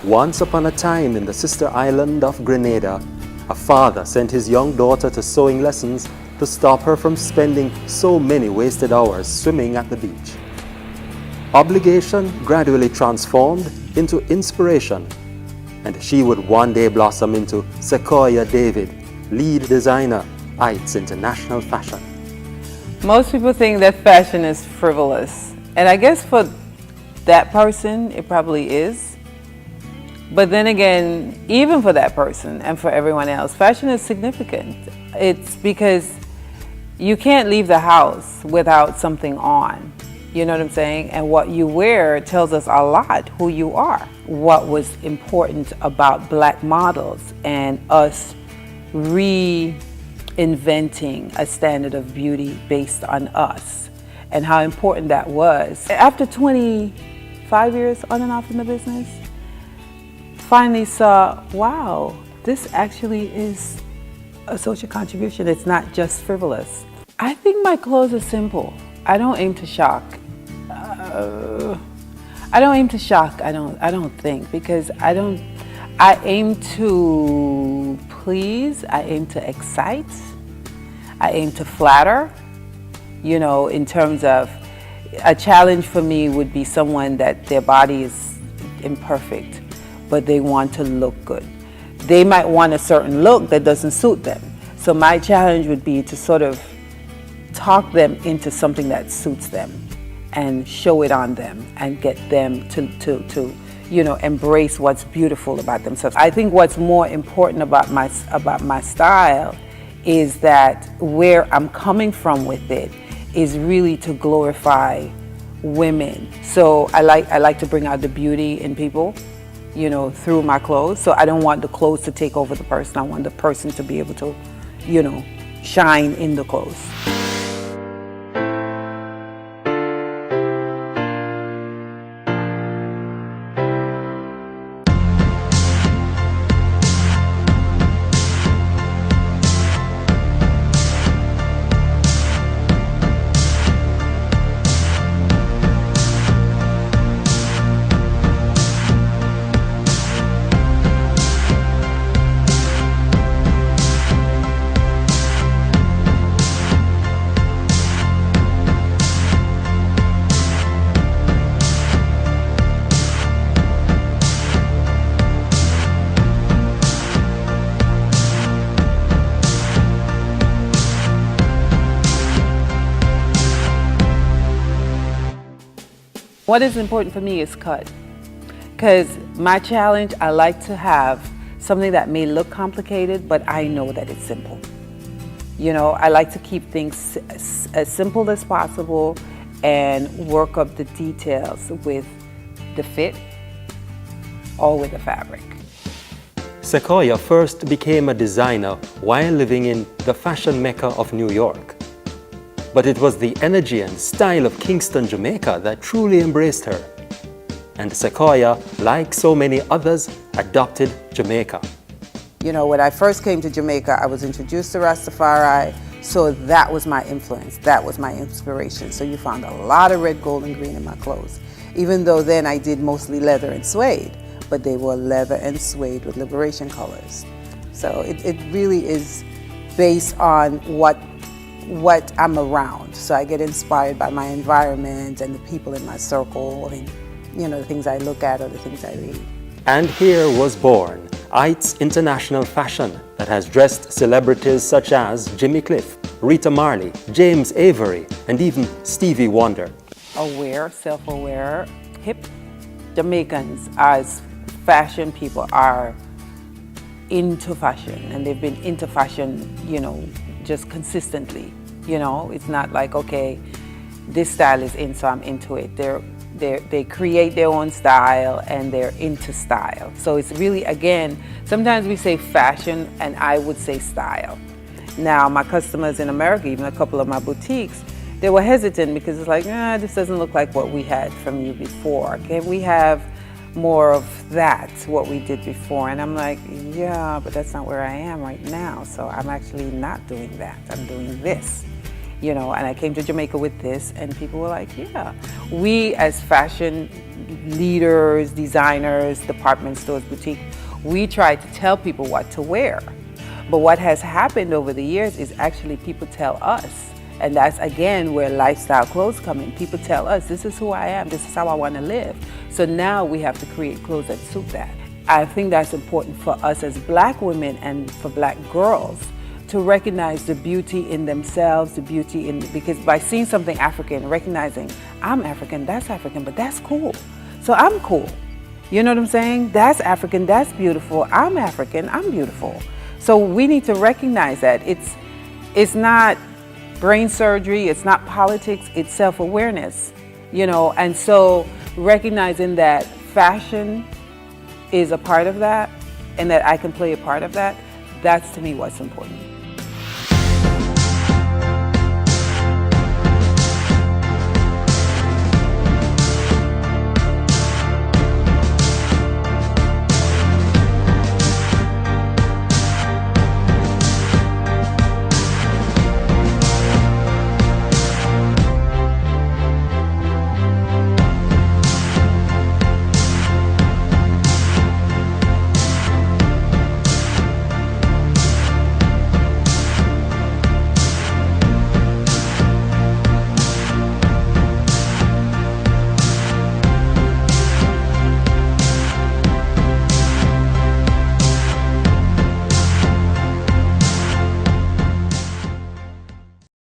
Once upon a time in the sister island of Grenada, a father sent his young daughter to sewing lessons to stop her from spending so many wasted hours swimming at the beach. Obligation gradually transformed into inspiration, and she would one day blossom into Sequoia David, lead designer, ITES International Fashion. Most people think that fashion is frivolous, and I guess for that person it probably is. But then again, even for that person and for everyone else, fashion is significant. It's because you can't leave the house without something on. You know what I'm saying? And what you wear tells us a lot who you are. What was important about black models and us reinventing a standard of beauty based on us and how important that was. After 25 years on and off in the business, finally saw, wow, this actually is a social contribution. It's not just frivolous. I think my clothes are simple. I don't aim to shock. I don't think, because I aim to please, I aim to excite, I aim to flatter, you know, in terms of a challenge for me would be someone that their body is imperfect, but they want to look good. They might want a certain look that doesn't suit them. So my challenge would be to sort of talk them into something that suits them and show it on them and get them to you know, embrace what's beautiful about themselves. I think what's more important about my style is that where I'm coming from with it is really to glorify women. So I like to bring out the beauty in people, you know, through my clothes. So I don't want the clothes to take over the person. I want the person to be able to, you know, shine in the clothes. What is important for me is cut, because my challenge, I like to have something that may look complicated, but I know that it's simple. You know, I like to keep things as simple as possible and work up the details with the fit or with the fabric. Sequoia first became a designer while living in the fashion mecca of New York. But it was the energy and style of Kingston, Jamaica that truly embraced her. And Sequoia, like so many others, adopted Jamaica. You know, when I first came to Jamaica, I was introduced to Rastafari, so that was my influence, that was my inspiration. So you found a lot of red, gold, and green in my clothes. Even though then I did mostly leather and suede, but they were leather and suede with liberation colors. So it really is based on what I'm around. So I get inspired by my environment and the people in my circle, and, you know, the things I look at or the things I read. And here was born ITES International Fashion that has dressed celebrities such as Jimmy Cliff, Rita Marley, James Avery, and even Stevie Wonder. Aware, self-aware, hip Jamaicans as fashion people are into fashion, and they've been into fashion, you know, just consistently. You know, it's not like, okay, this style is in, so I'm into it. They create their own style and they're into style. So it's really, again, sometimes we say fashion and I would say style. Now, my customers in America, even a couple of my boutiques, they were hesitant because it's like, this doesn't look like what we had from you before. Can we have more of that, what we did before? And I'm like, yeah, but that's not where I am right now. So I'm actually not doing that. I'm doing this, you know, and I came to Jamaica with this and people were like, yeah. We as fashion leaders, designers, department stores, boutique, we try to tell people what to wear. But what has happened over the years is actually people tell us, and that's again where lifestyle clothes come in. People tell us, this is who I am, this is how I want to live. So now we have to create clothes that suit that. I think that's important for us as Black women and for Black girls to recognize the beauty in themselves, the beauty in, because by seeing something African, recognizing I'm African, but that's cool. So I'm cool. You know what I'm saying? That's African, that's beautiful. I'm African, I'm beautiful. So we need to recognize that. It's not brain surgery, it's not politics, it's self-awareness, you know, and so recognizing that fashion is a part of that and that I can play a part of that, that's to me what's important.